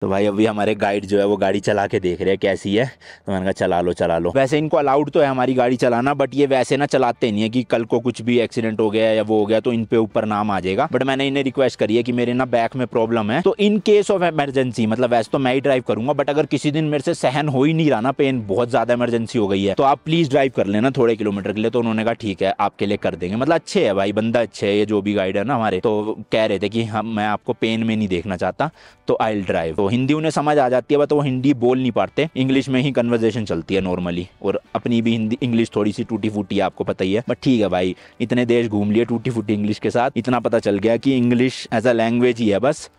तो भाई अभी हमारे गाइड जो है वो गाड़ी चला के देख रहे हैं कैसी है, तो मैंने कहा चला लो चला लो। वैसे इनको अलाउड तो है हमारी गाड़ी चलाना, बट ये वैसे ना चलाते नहीं है कि कल को कुछ भी एक्सीडेंट हो गया या वो हो गया तो इन पे ऊपर नाम आ जाएगा। बट मैंने इन्हें रिक्वेस्ट करी है कि मेरे ना बैक में प्रॉब्लम है, तो इन केस ऑफ इमरजेंसी, मतलब वैसे तो मैं ही ड्राइव करूंगा, बट अगर किसी दिन मेरे से सहन हो ही नहीं रहा ना पेन, बहुत ज्यादा इमरजेंसी हो गई है, तो आप प्लीज ड्राइव कर लेना थोड़े किलोमीटर के लिए। तो उन्होंने कहा ठीक है आपके लिए कर देंगे। मतलब अच्छे है भाई, बंदा अच्छे है ये जो भी गाइड है ना हमारे। तो कह रहे थे कि हम मैं आपको पेन में नहीं देखना चाहता, तो आई विल ड्राइव। तो हिंदी उन्हें समझ आ जाती है, बट वो हिंदी बोल नहीं पाते, इंग्लिश में ही कन्वर्सेशन चलती है नॉर्मली। और अपनी भी हिंदी इंग्लिश थोड़ी सी टूटी फूटी है, आपको पता ही है। बट ठीक है भाई, इतने देश घूम लिए टूटी फूटी इंग्लिश के साथ, इतना पता चल गया कि इंग्लिश एज अ लैंग्वेज ही है, बस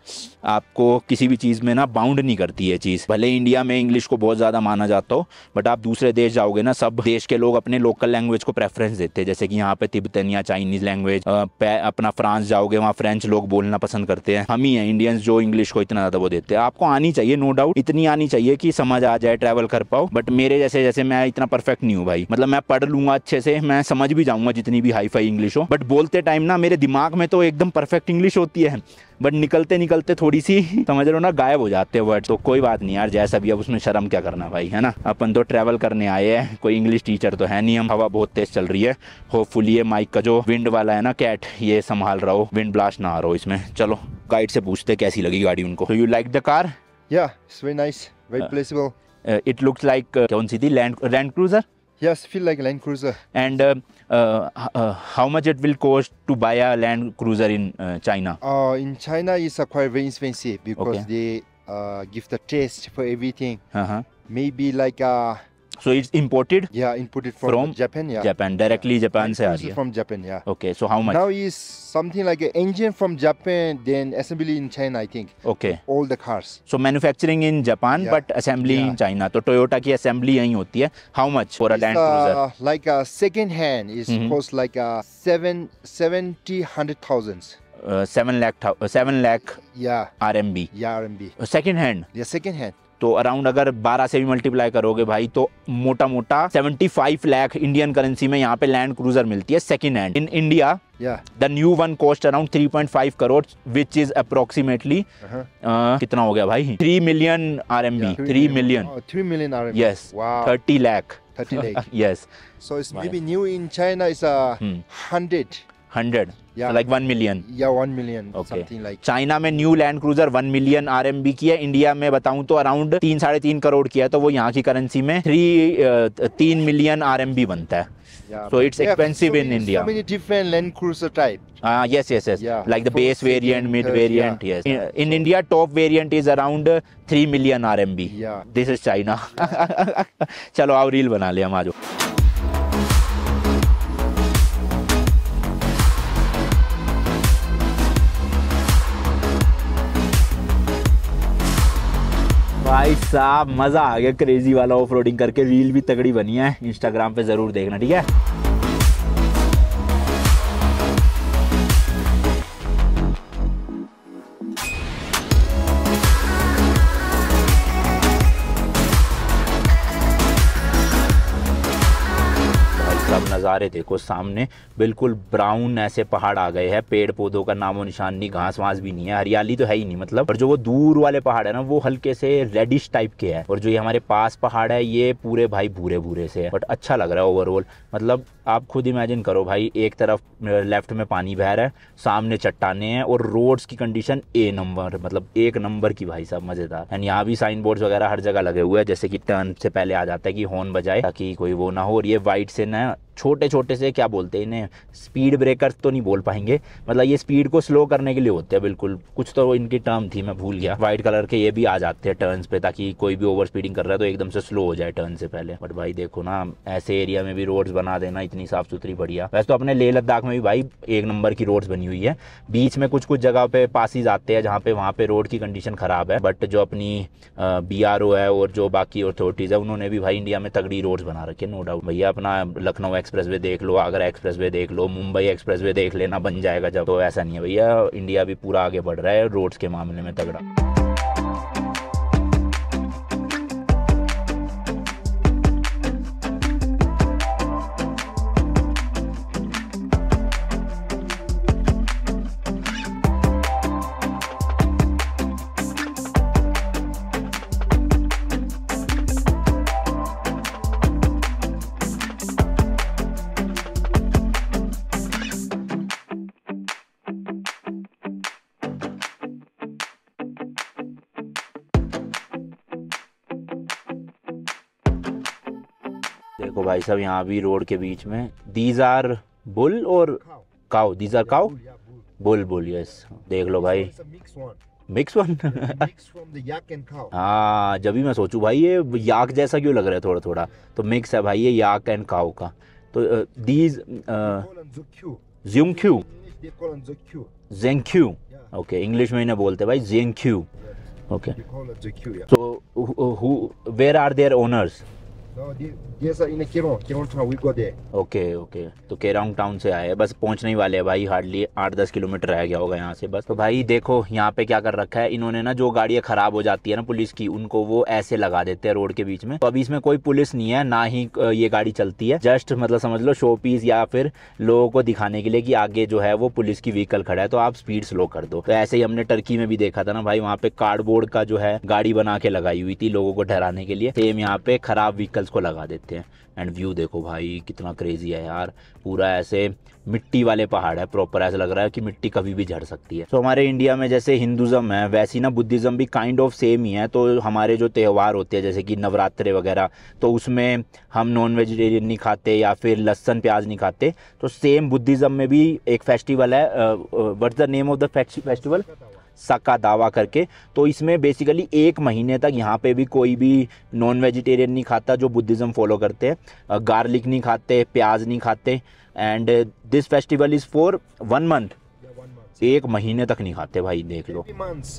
आपको किसी भी चीज़ में ना बाउंड नहीं करती है चीज़। भले इंडिया में इंग्लिश को बहुत ज़्यादा माना जाता हो, बट आप दूसरे देश जाओगे ना, सब देश के लोग अपने लोकल लैंग्वेज को प्रेफरेंस देते हैं। जैसे कि यहाँ पे तिब्बतन या चाइनीज़ लैंग्वेज, अपना फ्रांस जाओगे वहाँ फ्रेंच लोग बोलना पसंद करते हैं। हम ही हैं इंडियंस जो इंग्लिश को इतना ज़्यादा वो देते हैं। आपको आनी चाहिए नो डाउट, इतनी आनी चाहिए कि समझ आ जाए, ट्रैवल कर पाओ। बट मेरे जैसे मैं इतना परफेक्ट नहीं हूँ भाई, मतलब मैं पढ़ लूंगा अच्छे से, मैं समझ भी जाऊंगा जितनी भी हाई फाई इंग्लिश हो, बट बोलते टाइम ना मेरे दिमाग में तो एकदम परफेक्ट इंग्लिश होती है, बट निकलते निकलते थोड़ी सी समझ लो ना गायब हो जाते हैं वर्ड। तो कोई बात नहीं यार, जैसा भी, अब उसमें शर्म क्या करना भाई, है ना। अपन तो ट्रैवल करने आए हैं, कोई इंग्लिश टीचर तो है नहीं हम। हवा बहुत तेज चल रही है, होपफुली ये माइक का जो विंड वाला है ना कैट, ये संभाल रहा हो, विंड ब्लास्ट ना आ रहा हो इसमें। चलो गाइड से पूछते कैसी लगी गाड़ी उनको। तो you like the car? Yeah, it's very nice, very placeable. It looks like कौन सी थी, land cruiser? Yes, feel like a Land Cruiser. And how much it will cost to buy a Land Cruiser in China? In China, it's quite very expensive because Okay. they give the test for everything. Uh-huh. Maybe like So it's imported yeah, imported from Japan. Yeah, Japan, directly Japan से आ Land रही Cruiser है। from Japan. Yeah. Okay, so how much? Now is something like an engine from Japan, then assembly in China. I think Okay. all the cars. So manufacturing in Japan, Yeah. but assembly in Yeah. China. तो Toyota की assembly यहीं होती है। How much for a It's, Land Cruiser? like a second hand is cost like 70,000. 7 lakh Yeah, RMB. yeah, RMB. Second hand. Yeah, second hand. तो around अगर 12 से भी multiply करोगे भाई, तो मोटा मोटा 75 लाख इंडियन करेंसी में यहाँ पे लैंड क्रूजर मिलती है second hand in India. Yeah. The new one cost around 3.5 crore, which is approximately कितना हो गया भाई, 3 million RMB। Yeah, 3 million, 3 million RMB. Yes. Wow. 30 lakh 30 lakh. Yes. So it's maybe new in China is 100. 100, Yeah. Like 1 million. Yeah, 1 million. Okay. Something like. China में new Land Cruiser 1 million RMB की है, India में बताऊं तो around 3-3.5 crore की है, तो वो यहाँ की करेंसी में 3 मिलियन RMB बनता है। Yeah. So it's expensive in India. So many different Land Cruiser type. Yes. Yeah. Like the Full base variant, second, mid third, variant, yeah. yes. In India, top variant is around 3 million RMB. Yeah. This is China. चलो आओ reel बना ले हम, आ जाओ। भाई साहब मजा आ गया क्रेजी वाला ऑफ रोडिंग करके, रील भी तगड़ी बनी है, इंस्टाग्राम पे जरूर देखना, ठीक है। सब नज़ारे देखो सामने, बिल्कुल ब्राउन ऐसे पहाड़ आ गए हैं, पेड़ पौधों का नामो निशान नहीं, घास वास भी नहीं है, हरियाली तो है ही नहीं मतलब। और जो वो दूर वाले पहाड़ है ना, वो हल्के से रेडिश टाइप के है, और जो ये हमारे पास पहाड़ है ये पूरे भाई भूरे भूरे से है, बट अच्छा लग रहा है ओवरऑल। मतलब आप खुद इमेजिन करो भाई, एक तरफ लेफ्ट में पानी बह रहा है, सामने चट्टाने हैं, और रोड्स की कंडीशन ए नंबर, मतलब 1 नंबर की भाई साहब, मजेदार। एंड यहाँ भी साइन बोर्ड्स वगैरह हर जगह लगे हुए हैं, जैसे कि टर्न से पहले आ जाता है कि हॉर्न बजाए ताकि कोई वो ना हो। और ये वाइट से ना छोटे छोटे से क्या बोलते हैं इन्हें, स्पीड ब्रेकर्स तो नहीं बोल पाएंगे, मतलब ये स्पीड को स्लो करने के लिए होते हैं बिल्कुल, कुछ तो इनकी टर्म थी मैं भूल गया। वाइट कलर के ये भी आ जाते हैं टर्न्स पे, ताकि कोई भी ओवर स्पीडिंग कर रहा है तो एकदम से स्लो हो जाए टर्न से पहले। बट भाई देखो ना, ऐसे एरिया में भी रोड्स बना देना इतनी साफ सुथरी बढ़िया। वैसे तो अपने लेह लद्दाख में भी भाई 1 नंबर की रोड्स बनी हुई है, बीच में कुछ कुछ जगह पे पासिस आते हैं जहाँ पे वहाँ पे रोड की कंडीशन खराब है, बट जो अपनी BRO है और जो बाकी अथॉरिटीज़ है उन्होंने भी भाई इंडिया में तगड़ी रोड्स बना रखी है, नो डाउट। भैया अपना लखनऊ एक्सप्रेसवे देख लो, आगरा एक्सप्रेसवे देख लो, मुंबई एक्सप्रेसवे देख लेना, बन जाएगा जब। तो ऐसा नहीं है भैया, इंडिया भी पूरा आगे बढ़ रहा है रोड्स के मामले में तगड़ा। देखो भाई साहब यहाँ भी रोड के बीच में दीज आर बुल और cow, these are cow, Yeah, bull. Bull bull, yes. देख लो भाई, It's a mixed one. Mix one. Mixed from the yak and cow. हाँ, जब भी मैं सोचूं भाई ये याक जैसा क्यों लग रहा है थोड़ा थोड़ा, तो मिक्स है भाई ये याक एंड काउ का। तो these They call them zukyu. ज़्यूंक्यू, In English, they call them zukyu. ज़ेंक्यू, Yeah. ओके, इंग्लिश में इन्हें बोलते हैं भाई ज़ेंक्यू, okay. They call it zukyu. Yeah. तो where are their owners? No, there's a in a Kiron town. We go there. Okay okay, तो केरोंग town से आए हैं, बस पहुंचने ही वाले हैं भाई, हार्डली 8-10 किलोमीटर रह गया होगा यहाँ से बस। तो भाई देखो यहाँ पे क्या कर रखा है इन्होंने ना, जो गाड़ियाँ खराब हो जाती है ना पुलिस की, उनको वो ऐसे लगा देते हैं रोड के बीच में। तो अभी इसमें कोई पुलिस नहीं है, ना ही ये गाड़ी चलती है, जस्ट मतलब समझ लो शो पीस या फिर लोगों को दिखाने के लिए कि आगे जो है वो पुलिस की व्हीकल खड़ा है तो आप स्पीड स्लो कर दो। तो ऐसे ही हमने टर्की में भी देखा था ना भाई, वहाँ पे कार्डबोर्ड का जो है गाड़ी बना के लगाई हुई थी लोगों को डराने के लिए, सेम यहाँ पे खराब व्हीकल्स को लगा देते हैं। एंड व्यू देखो भाई कितना क्रेजी है यार, पूरा ऐसे मिट्टी वाले पहाड़ है प्रॉपर, ऐसा लग रहा है कि मिट्टी कभी भी झड़ सकती है। तो हमारे इंडिया में जैसे हिंदुज़म है वैसी ना बुद्धिज़्म भी काइंड ऑफ सेम ही है। तो हमारे जो त्यौहार होते हैं जैसे कि नवरात्रे वगैरह, तो उसमें हम नॉन वेजिटेरियन नहीं खाते या फिर लहसुन प्याज नहीं खाते। तो सेम बुद्धिज़्म में भी एक फेस्टिवल है, what's the name of the festival? Saka Dawa करके। तो इसमें बेसिकली 1 महीने तक यहाँ पे भी कोई भी नॉन वेजिटेरियन नहीं खाता जो बुद्धिज़्म फॉलो करते हैं, गार्लिक नहीं खाते, प्याज नहीं खाते। And this festival is for 1 month, Yeah, 1 month. 1 महीने तक नहीं खाते भाई, देख लो। Every month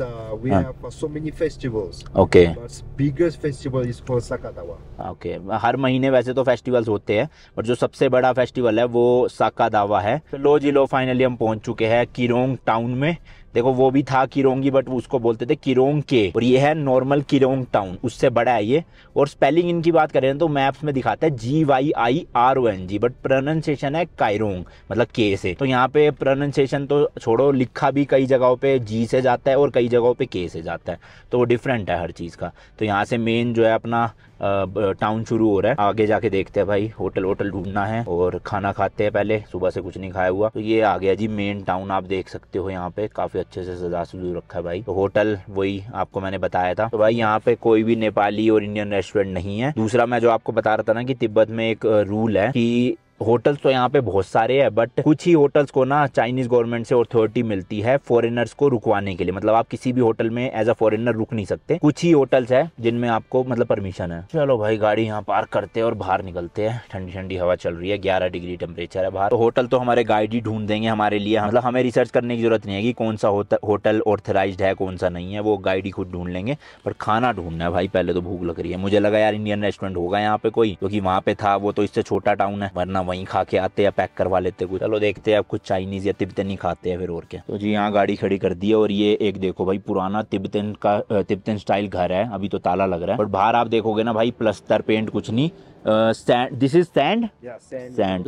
we Huh. have so many festivals. Okay But biggest festival is called Sakadawa. Okay, हर महीने वैसे तो फेस्टिवल्स होते हैं, बट जो सबसे बड़ा फेस्टिवल है वो सक्का दावा है। तो लो जी लो, फाइनली हम पहुंच चुके हैं किरोंग टाउन में। देखो वो भी था किरोंगी, बट उसको बोलते थे किरोंग के, और ये है नॉर्मल किरोंग टाउन, उससे बड़ा है ये। और स्पेलिंग इनकी बात करें तो मैप्स में दिखाता है GYIRONG, बट प्रोनाउंसिएशन है कायरोंग, मतलब के से। तो यहाँ पे प्रोनाउंसिएशन तो छोड़ो, लिखा भी कई जगहों पे जी से जाता है और कई जगहों पे के से जाता है, तो वो डिफरेंट है हर चीज़ का। तो यहाँ से मेन जो है अपना टाउन शुरू हो रहा है, आगे जाके देखते हैं भाई, होटल ढूंढना है और खाना खाते हैं पहले, सुबह से कुछ नहीं खाया हुआ। तो ये आ गया जी मेन टाउन, आप देख सकते हो यहाँ पे काफी अच्छे से सजा सुजू रखा है भाई। तो होटल वही आपको मैंने बताया था। तो भाई यहाँ पे कोई भी नेपाली और इंडियन रेस्टोरेंट नहीं है। दूसरा मैं जो आपको बता रहा था ना कि तिब्बत में एक रूल है कि होटल्स तो यहाँ पे बहुत सारे हैं, बट कुछ ही होटल्स को ना चाइनीज गवर्नमेंट से अथॉरिटी मिलती है फॉरेनर्स को रुकवाने के लिए। मतलब आप किसी भी होटल में एज अ फॉरेनर रुक नहीं सकते, कुछ ही होटल्स है जिनमें आपको मतलब परमिशन है। चलो भाई गाड़ी यहाँ पार्क करते हैं और बाहर निकलते हैं, ठंडी ठंडी हवा चल रही है, 11 डिग्री टेम्परेचर है बाहर। तो होटल तो हमारे गाइड ही ढूंढ देंगे हमारे लिए, मतलब हमें रिसर्च करने की जरूरत नहीं है कि कौन सा होटल ऑथराइज्ड है कौन सा नहीं है, वो गाइड ही खुद ढूंढ लेंगे। पर खाना ढूंढना है भाई, पहले तो भूख लग रही है। मुझे लगा यार इंडियन रेस्टोरेंट होगा यहाँ पे कोई, क्योंकि वहाँ पे था, वो तो इससे छोटा टाउन है, वरना वहीं खा के आते, पैक करवा लेते कुछ। चलो देखते हैं अब कुछ चाइनीज या तिब्बतनी खाते हैं फिर, और क्या। तो जी यहाँ गाड़ी खड़ी कर दी है, और ये एक देखो भाई पुराना तिब्बतन स्टाइल घर है, अभी तो ताला लग रहा है, बट बाहर आप देखोगे ना भाई प्लस्तर पेंट कुछ नहीं, this is sand,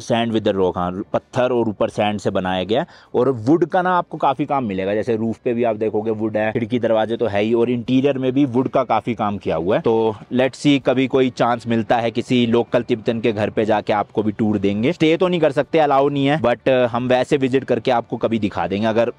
sand with the rock, हाँ पत्थर और ऊपर सैंड से बनाया गया। और वुड का ना आपको काफी काम मिलेगा, जैसे रूफ पे भी आप देखोगे वुड है, खिड़की दरवाजे तो है ही, और इंटीरियर में भी वुड का काफी काम किया हुआ है। तो लेट्स सी कभी कोई चांस मिलता है किसी लोकल तिब्बतन के घर पे जाके आपको भी टूर देंगे। स्टे तो नहीं कर सकते, अलाउ नहीं है, बट हम वैसे विजिट करके आपको कभी दिखा देंगे अगर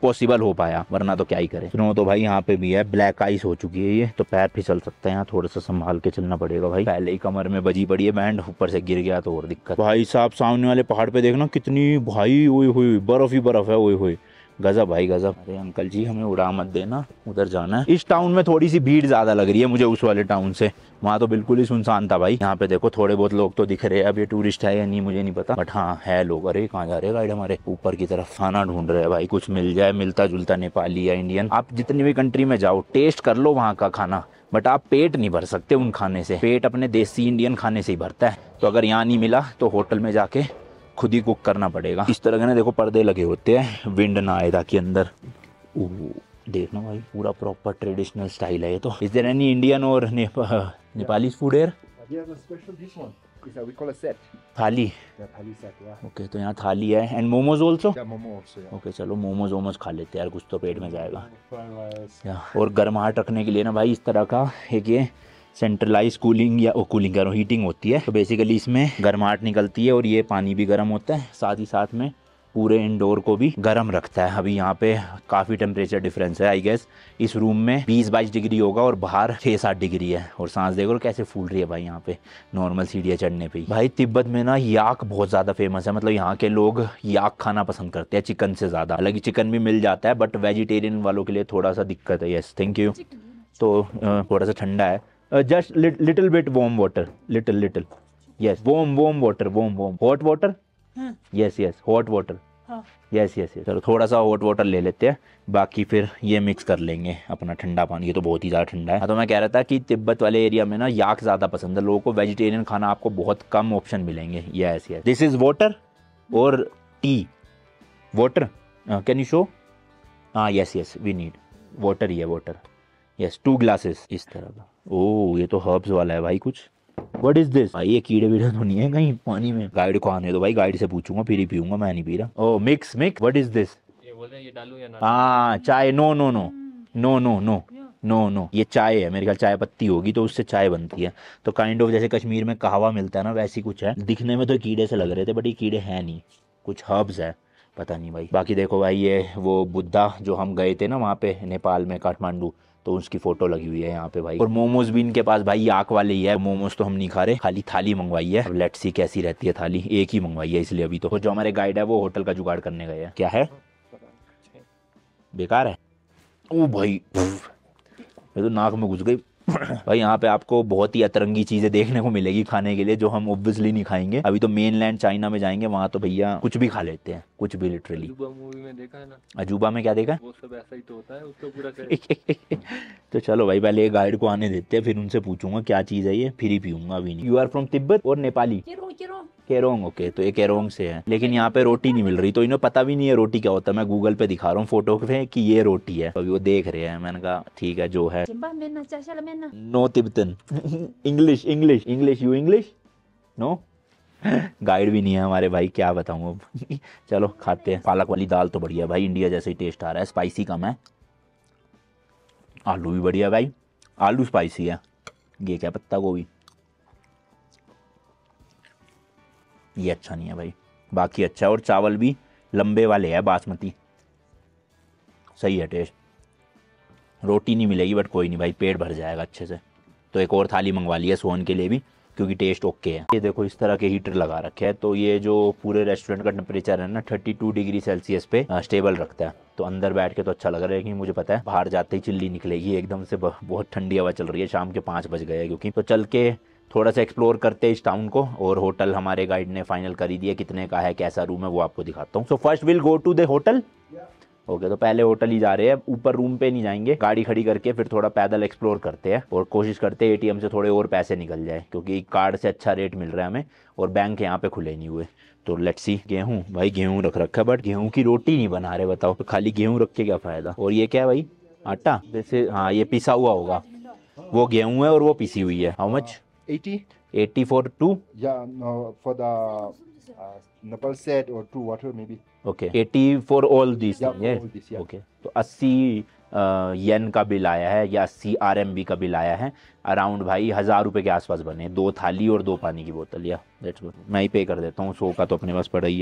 पॉसिबल हो पाया, वरना तो क्या ही करें। सुनो तो भाई यहाँ पे भी है, ब्लैक आइस हो चुकी है ये, तो पैर फिसल सकता है, यहाँ थोड़ा सा संभाल के चलना पड़ेगा भाई, पहले ही कमर में बजी पड़ी है बैंड, ऊपर से गिर गया तो और दिक्कत। भाई साहब सामने वाले पहाड़ पे देखना कितनी भाई ओए हुई बर्फ ही बर्फ है, ओए हुई गजब भाई गजब। अरे अंकल जी हमें उड़ा मत देना, उधर जाना है। इस टाउन में थोड़ी सी भीड़ ज्यादा लग रही है मुझे उस वाले टाउन से, वहाँ तो बिल्कुल ही सुनसान था भाई। यहाँ पे देखो थोड़े बहुत लोग तो दिख रहे हैं, अब ये टूरिस्ट है या नहीं मुझे नहीं पता, बट हाँ है लोग। अरे कहाँ जा रहे हैं गाइड हमारे? ऊपर की तरफ खाना ढूंढ रहे हैं भाई, कुछ मिल जाए मिलता जुलता नेपाली या इंडियन। आप जितनी भी कंट्री में जाओ टेस्ट कर लो वहाँ का खाना, बट आप पेट नहीं भर सकते उन खाने से, पेट अपने देसी इंडियन खाने से ही भरता है। तो अगर यहाँ नहीं मिला तो होटल में जाके खुद ही कुक करना पड़ेगा। इस तरह के ना देखो पर्दे लगे होते हैं, विंड ना आए ताकि अंदर। देखना भाई पूरा प्रॉपर ट्रेडिशनल स्टाइल है ये तो। इज देयर एनी इंडियन और Nepali food here? We call it set. थाली, Yeah, thali set. Yeah. Okay तो यहाँ थाली है। And momos also? Yeah, momo also. Yeah. Okay चलो मोमोज वोमोज खा लेते हैं यार, कुछ तो पेट में जाएगा। Fried rice. और गर्माहट रखने के लिए ना भाई इस तरह का एक ये सेंट्रलाइज कूलिंग या कूलिंग करो हीटिंग होती है। तो बेसिकली इसमें गर्माहट निकलती है और ये पानी भी गर्म होता है, साथ ही साथ में पूरे इंडोर को भी गर्म रखता है। अभी यहाँ पे काफ़ी टेम्परेचर डिफरेंस है। आई गेस इस रूम में 20-22 डिग्री होगा और बाहर 6-7 डिग्री है। और सांस देखो कैसे फूल रही है भाई यहाँ पे नॉर्मल सीढ़ियाँ चढ़ने पे ही। भाई तिब्बत में ना याक बहुत ज़्यादा फेमस है, मतलब यहाँ के लोग याक खाना पसंद करते हैं चिकन से ज़्यादा। हालांकि चिकन भी मिल जाता है बट वेजिटेरियन वालों के लिए थोड़ा सा दिक्कत है। Yes thank you. तो थोड़ा सा ठंडा है, just little bit warm water, little yes warm water, warm hot water, yes hot water, yes चलो थोड़ा सा हॉट वाटर ले लेते हैं, बाकी फिर ये मिक्स कर लेंगे अपना ठंडा पानी। ये तो बहुत ही ज़्यादा ठंडा है। तो मैं कह रहा था कि तिब्बत वाले एरिया में ना याक ज़्यादा पसंद है लोगों को, वेजिटेरियन खाना आपको बहुत कम ऑप्शन मिलेंगे। यस दिस इज़ वाटर और T. Water can you show? हाँ यस वी नीड वाटर ही है, वाटर यस 2 ग्लासेस इस तरह का। ओह ये तो हर्ब्स वाला है भाई कुछ। व्हाट इज दिस भाई? ये कीड़े वीड़े तो नहीं है कहीं पानी में? गाइड को आने दो भाई, गाइड से पूछूंगा फिर ही पीऊंगा, मैं नहीं पी रहा। ओह मिक्स व्हाट इज दिस? ये बोल रहे हैं ये डालूं या ना? हाँ चाय। नो, ये चाय है मेरे ख्याल, चाय पत्ती होगी तो उससे चाय बनती है। तो काइंड ऑफ जैसे कश्मीर में कहवा मिलता है ना वैसी कुछ है। दिखने में तो कीड़े से लग रहे थे बट ये कीड़े हैं नहीं, कुछ हर्ब्स है, पता नहीं भाई। बाकी देखो भाई ये वो बुद्धा जो हम गए थे ना वहाँ पे नेपाल में काठमांडू, तो उसकी फोटो लगी हुई है यहाँ पे भाई। और मोमोज भी इनके पास भाई याक वाले ही है। मोमोज तो हम नहीं खा रहे, खाली थाली मंगवाई है। अब लेट्स सी कैसी रहती है थाली, एक ही मंगवाई है इसलिए अभी। तो जो हमारे गाइड है वो होटल का जुगाड़ करने गए हैं। क्या है? बेकार है। ओ भाई ये तो नाक में घुस गई। भाई यहाँ पे आपको बहुत ही अतरंगी चीजें देखने को मिलेगी खाने के लिए, जो हम ऑब्वियसली नहीं खाएंगे। अभी तो मेन लैंड चाइना में जाएंगे, वहाँ तो भैया कुछ भी खा लेते हैं, कुछ भी लिटरली। अजूबा मूवी में देखा है ना? अजूबा में क्या देखा है? वो सब ऐसा ही तो होता है, उसको पूरा तो चलो भाई पहले ये गाइड को आने देते हैं, फिर उनसे पूछूंगा क्या चीज़ है ये, फिर ही पीऊंगा अभी नहीं। यू आर फ्रॉम तिब्बत और नेपाली? केरोंग। ओके तो ये केरोंग से है, लेकिन यहाँ पे रोटी नहीं मिल रही, तो इन्हें पता भी नहीं है रोटी क्या होता है। मैं गूगल पे दिखा रहा हूँ फोटो पे कि ये रोटी है, अभी वो देख रहे हैं। मैंने कहा ठीक है जो है। No Tibetan. English you English no. Guide भी नहीं है हमारे भाई, क्या बताऊँ अब। चलो खाते हैं। पालक वाली दाल तो बढ़िया भाई, इंडिया जैसे ही टेस्ट आ रहा है, स्पाइसी कम है। आलू भी बढ़िया भाई, आलू स्पाइसी है। ये क्या पत्ता गोभी, ये अच्छा नहीं है भाई, बाकी अच्छा है। और चावल भी लंबे वाले है, बासमती, सही है टेस्ट। रोटी नहीं मिलेगी बट कोई नहीं भाई, पेट भर जाएगा अच्छे से। तो एक और थाली मंगवा ली है सोहन के लिए भी, क्योंकि टेस्ट ओके है। ये देखो इस तरह के हीटर लगा रखे हैं, तो ये जो पूरे रेस्टोरेंट का टेम्परेचर है ना 32 डिग्री सेल्सियस पे स्टेबल रखता है। तो अंदर बैठ के तो अच्छा लग रहा है, लेकिन मुझे पता है बाहर जाते ही चिल्ली निकलेगी एकदम से। बहुत ठंडी हवा चल रही है, शाम के 5 बज गए हैं क्योंकि। तो चल के थोड़ा सा एक्सप्लोर करते हैं इस टाउन को। और होटल हमारे गाइड ने फाइनल कर ही दिया, कितने का है कैसा रूम है वो आपको दिखाता हूँ। So first will go to the hotel. Okay तो पहले होटल ही जा रहे हैं, ऊपर रूम पे नहीं जाएंगे। गाड़ी खड़ी करके फिर थोड़ा पैदल एक्सप्लोर करते हैं और कोशिश करते हैं एटीएम से थोड़े और पैसे निकल जाए, क्योंकि कार्ड से अच्छा रेट मिल रहा है हमें और बैंक यहाँ पे खुले नहीं हुए। तो लेट्स सी। गेहूँ भाई, गेहूँ रख रखा है बट गेहूँ की रोटी नहीं बना रहे, बताओ। तो खाली गेहूँ रख के क्या फ़ायदा। और ये क्या है भाई? आटा जैसे, हाँ ये पिसा हुआ होगा। वो गेहूँ है और वो पिसी हुई है। How much? 80 for 2? Yeah, no, for the Nepal set or 2 water maybe. Okay, 80 for all these Yeah, things, for yes? all this, yeah. Okay, तो 80 येन का बिल आया है या 80 RMB का बिल आया है। अराउंड भाई 1000 रुपये के आसपास बने, 2 थाली और 2 पानी की बोतल। या दैट्स गुड। मैं ही पे कर देता हूँ, 100 का तो अपने पास पड़ा ही है।